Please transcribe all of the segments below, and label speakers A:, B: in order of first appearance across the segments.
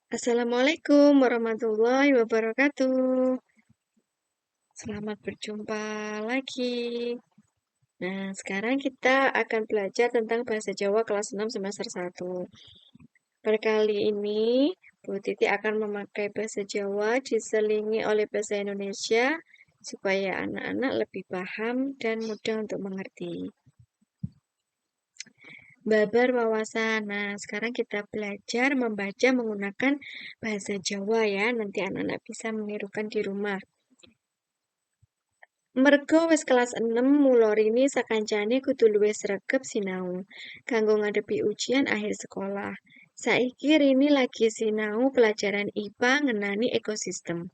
A: Assalamualaikum warahmatullahi wabarakatuh. Selamat berjumpa lagi. Nah, sekarang kita akan belajar tentang bahasa Jawa kelas 6 semester 1. Pada kali ini, Bu Titi akan memakai bahasa Jawa diselingi oleh bahasa Indonesia supaya anak-anak lebih paham dan mudah untuk mengerti. Babar wawasan. Nah, sekarang kita belajar membaca menggunakan bahasa Jawa ya. Nanti anak-anak bisa menirukan di rumah. Merga wis kelas 6 mula rini sakancane kudu luwih sregep sinau kanggo ngadepi ujian akhir sekolah. Saiki Rini lagi sinau pelajaran IPA ngenani ekosistem.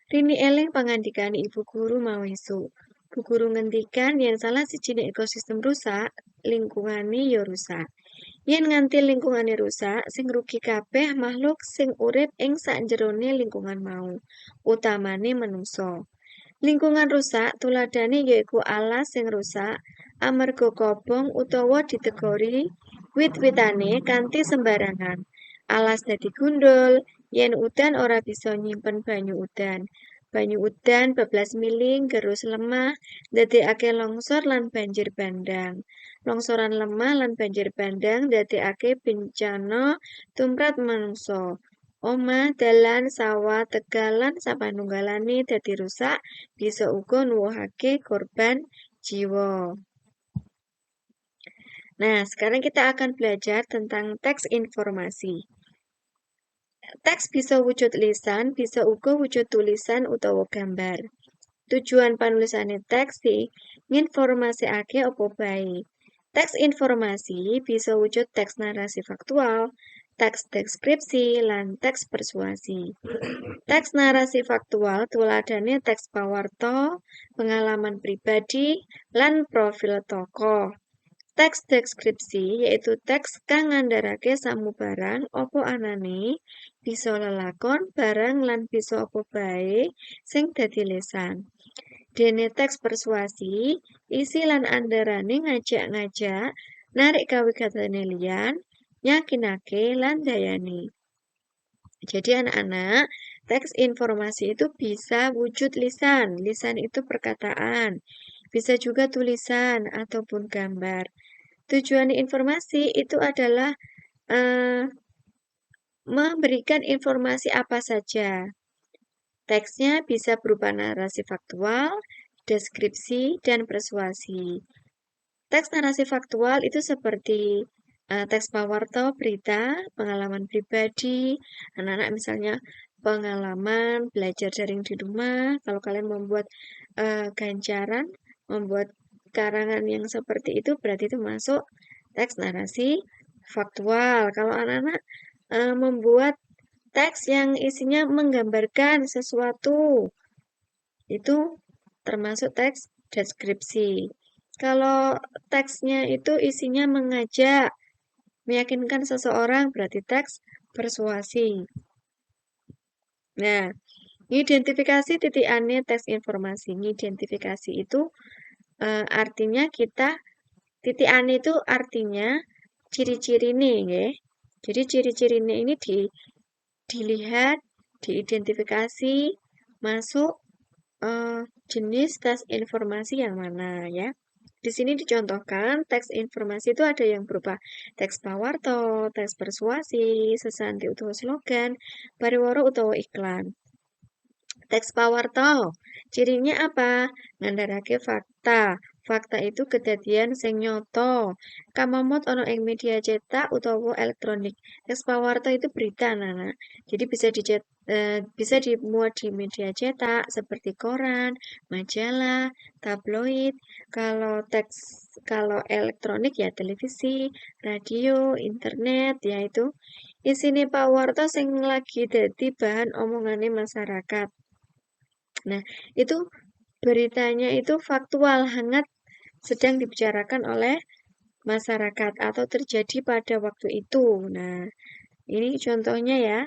A: Rini eling pangandikane ibu guru mau esuk. Bu guru ngendikan yen salah sijine ekosistem rusak, lingkungane ya rusak. Yen nganti lingkungane rusak, sing rugi kabeh makhluk sing urip ing sakjerone lingkungan mau, utamane manungsa. Lingkungan rusak tuladhane yaiku alas sing rusak amarga kobong utawa ditegori wit-witane kanthi sembarangan. Alas dadi gundul yen udan ora bisa nyimpen banyu udan. Banyu udan bablas miling gerus lemah ndadekake longsor lan banjir bandang. Longsoran lemah lan banjir bandang ndadekake bencana tumrap manungsa. Omah, dalan, sawah, tegal lan sapanunggalane dadi rusak bisa uga nuwuhake korban jiwa. Nah, sekarang kita akan belajar tentang teks informasi. Teks bisa wujud lisan, bisa uga wujud tulisan utawa gambar. Tujuan panulisane teks nginformasikake apa bae. Teks informasi bisa wujud teks narasi faktual, teks deskripsi, lan teks persuasi. Teks narasi faktual tuladhane teks pawarta, pengalaman pribadi, lan profil tokoh. Teks deskripsi yaitu teks kang ngandharake samubarang apa anane, bisa lelakon, barang lan bisa apa bae sing dadi lesan. Dene teks persuasi, isi lan andharane ngajak-ngajak, narik kawigatene liyan, yakinake lan dayani. Jadi anak-anak, teks informasi itu bisa wujud lisan. Lisan itu perkataan. Bisa juga tulisan ataupun gambar. Tujuan informasi itu adalah memberikan informasi apa saja. Teksnya bisa berupa narasi faktual, deskripsi, dan persuasi. Teks narasi faktual itu seperti teks pawarta, berita, pengalaman pribadi, anak-anak misalnya pengalaman belajar daring di rumah. Kalau kalian membuat ganjaran, membuat karangan yang seperti itu berarti itu masuk teks narasi faktual. Kalau anak-anak membuat teks yang isinya menggambarkan sesuatu, itu termasuk teks deskripsi. Kalau teksnya itu isinya mengajak, meyakinkan seseorang berarti teks persuasi. Nah, identifikasi titikane teks informasi. Identifikasi itu artinya kita titikane itu artinya ciri-cirine nggih. Jadi ciri-cirine ini dilihat, diidentifikasi masuk jenis teks informasi yang mana ya. Di sini dicontohkan teks informasi itu ada yang berupa teks pawarta, teks persuasi, sesanti utawa slogan, pariwara utawa iklan. Teks pawarta, cirinya apa? Ngandharake fakta. Fakta itu kedadian sing nyata. Kamamot ana ing media cetak utawa elektronik. Teks pawarta itu berita, Nana. Jadi bisa dimuat di media cetak seperti koran, majalah, tabloid. Kalau elektronik ya televisi, radio, internet, yaitu isine pawarta sing lagi dadi bahan omongane masyarakat. Nah, itu beritanya itu faktual, hangat, sedang dibicarakan oleh masyarakat atau terjadi pada waktu itu. Nah, ini contohnya ya.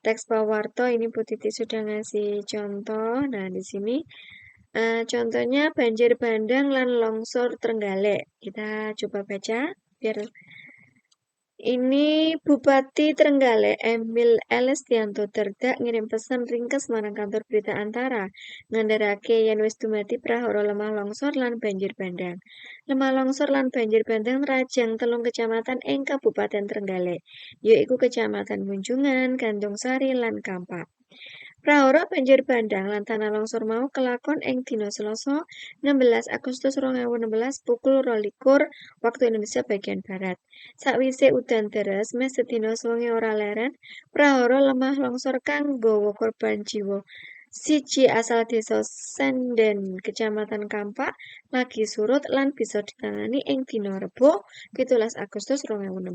A: Teks pawarta ini Bu Titi sudah ngasih contoh. Nah, di sini contohnya banjir bandang lan longsor Trenggalek. Kita coba baca biar Ini Bupati Trenggalek Emil Elestianto Dardak ngirim pesan ringkes marang kantor berita Antara ngandharake yen wis dumadi prahara lemah longsor lan banjir bandang. Lemah longsor lan banjir bandang nrajang telung kecamatan ing Kabupaten Trenggalek, yaiku Kecamatan Munjungan, Gandungsari lan Kampak. Prahara banjir bandang lan tanah longsor mau kelakon ing dina Selasa 16 Agustus 2016 pukul 22 waktu Indonesia bagian Barat. Sakwise udan deres mes sedina sewengi ora leren, prahara lemah longsor kang nggawa korban jiwa siji asal desa Senden, Kecamatan Kampak, lagi surut lan bisa ditangani ing dina Rebo 17 Agustus 2016.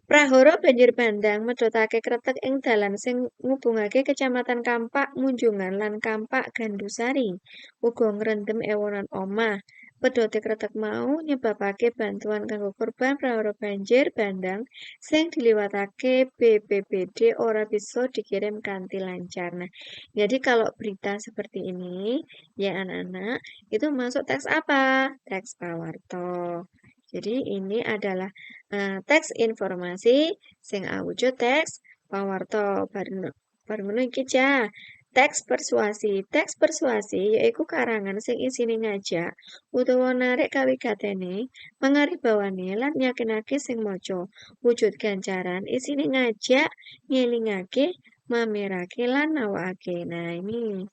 A: Prahara banjir bandang medhotake kreteg ing dalan sing ngubungake Kecamatan Kampak Munjungan lan Kampak Gandusari. Uga ngrendhem ewonan omah. Pedhote kreteg mau nyebabake bantuan kanggo korban prahara banjir bandang sing diliwatake BPBD ora bisa dikirim kanthi lancar. Nah, jadi kalau berita seperti ini, ya anak-anak, itu masuk teks apa? Teks pawarta. Jadi ini adalah teks informasi sing awujud teks pawarta. Bar ngono iki ja. Teks persuasi. Teks persuasi yaiku karangan sing isine ngajak utawa narik kawigatene, mangaribawani lan yakinake sing maca. Wujud gancaran isine ngajak, ngelingake, mamerake lan nawakake. Nah, ini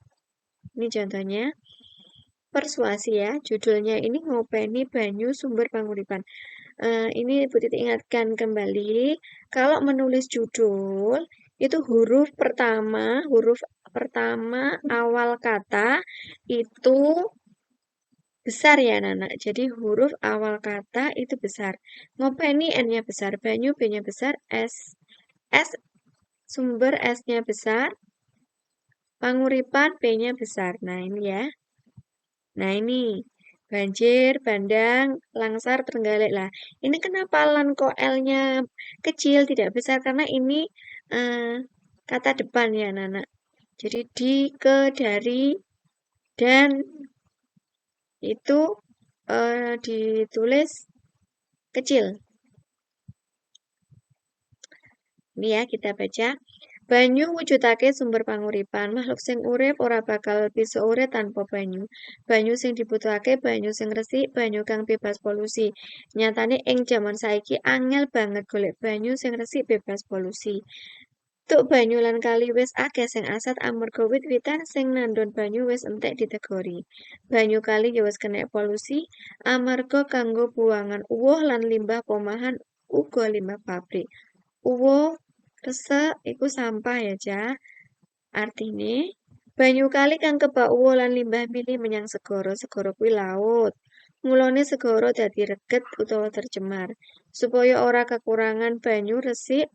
A: contohnya persuasi ya. Judulnya ini ngopeni banyu sumber panguripan. Ini Ibu Titi ingatkan kembali, kalau menulis judul itu huruf pertama awal kata itu besar ya anak-anak. Jadi huruf awal kata itu besar. Ngopeni N-nya besar, banyu B-nya besar, S sumber S-nya besar, panguripan P-nya besar. Nah ini ya. Nah ini banjir, bandang, langsar, Trenggalek lah. Ini kenapa lan kok L-nya kecil tidak besar karena ini kata depan ya anak-anak. Jadi di, ke, dari, dan itu ditulis kecil. Ini ya kita baca. Banyu wujudake sumber panguripan. Makhluk sing urip ora bakal bisa urip tanpa banyu. Banyu sing dibutuhake banyu sing resik, banyu kang bebas polusi. Nyatane ing jaman saiki angel banget golek banyu sing resik bebas polusi. Tuk banyu lan kali wis akeh sing asat amarga wit-witan sing nandhon banyu wis entek ditegori. Banyu kali ya wis kena polusi amarga kanggo buangan uwoh lan limbah pomahan uga limbah pabrik. Uwoh resek iku sampah ya, Cah. Artine banyu kali kang kebak uwoh lan limbah mili menyang segara, segara kuwi laut. Mulane segara dadi reget utawa tercemar. Supaya ora kekurangan banyu resik,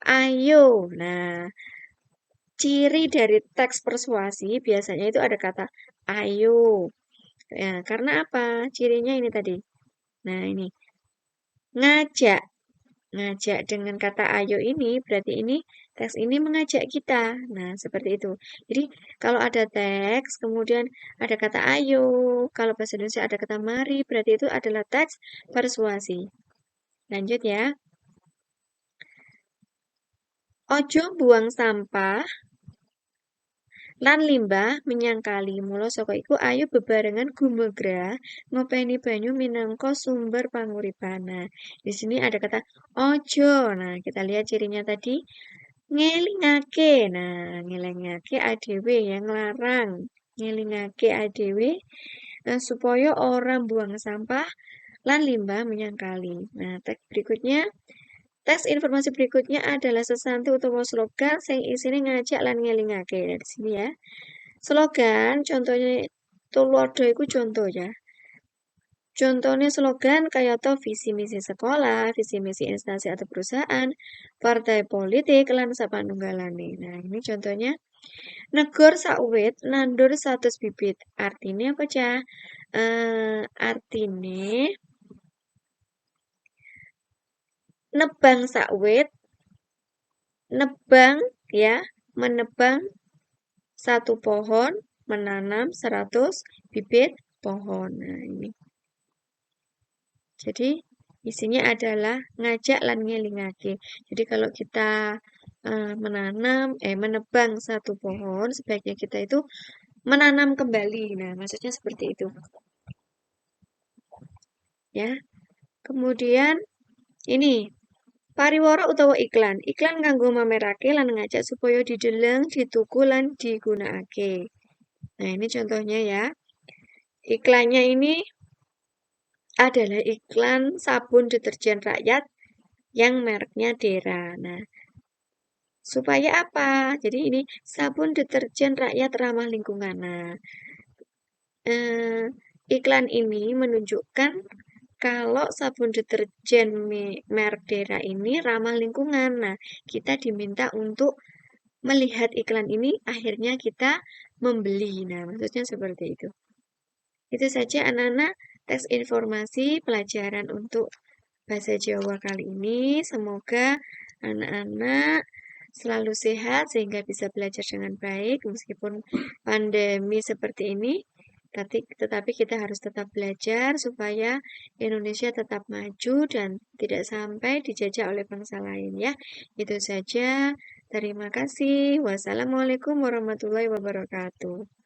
A: ayo. Nah, ciri dari teks persuasi biasanya itu ada kata ayo. Ya, karena apa? Cirinya ini tadi. Nah, ini ngajak. Ngajak dengan kata ayo ini berarti ini teks ini mengajak kita. Nah, seperti itu. Jadi, kalau ada teks kemudian ada kata ayo, kalau bahasa Indonesia ada kata mari, berarti itu adalah teks persuasi. Lanjut ya. Ojo buang sampah lan limbah menyang kali. Mula saka iku ayo bebarengan gumegrah ngopeni banyu minangka sumber panguripan. Nah, di sini ada kata ojo. Nah, kita lihat cirinya tadi. Ngelingake. Nah, ngelingake adewe yang larang. Ngelingake adewe supaya orang buang sampah lan limbah menyang kali. Nah, teks berikutnya teks informasi berikutnya adalah sesanti utawa slogan sing isine ngajak lan ngelingake. Nah, di sini ya. Slogan contohnya tulodo iku contoh ya. Contohnya slogan kayata visi misi sekolah, visi misi instansi atau perusahaan, partai politik lan sapanunggalane. Nah, ini contohnya negor sawit nandur 100 bibit. Artinya apa, Cah? Artinya nebang sawit, nebang ya, menebang satu pohon, menanam 100 bibit pohon. Nah, ini. Jadi Isinya adalah ngajak lan ngelingake. Jadi kalau kita menebang satu pohon, sebaiknya kita itu menanam kembali. Nah, maksudnya seperti itu. Ya. Kemudian ini pariwara utawa iklan. Iklan kanggo mamerake lan ngajak supaya dideleng, dituku lan digunakake. Nah, ini contohnya ya. Iklannya ini adalah iklan sabun deterjen rakyat yang mereknya Dera. Nah, supaya apa? Jadi ini sabun deterjen rakyat ramah lingkungan. Nah, iklan ini menunjukkan kalau sabun deterjen merek Dera ini ramah lingkungan. Nah, kita diminta untuk melihat iklan ini, akhirnya kita membeli. Nah, maksudnya seperti itu. Itu saja anak-anak teks informasi pelajaran untuk bahasa Jawa kali ini. Semoga anak-anak selalu sehat sehingga bisa belajar dengan baik meskipun pandemi seperti ini. Tetapi kita harus tetap belajar supaya Indonesia tetap maju dan tidak sampai dijajah oleh bangsa lain ya. Itu saja. Terima kasih. Wassalamualaikum warahmatullahi wabarakatuh.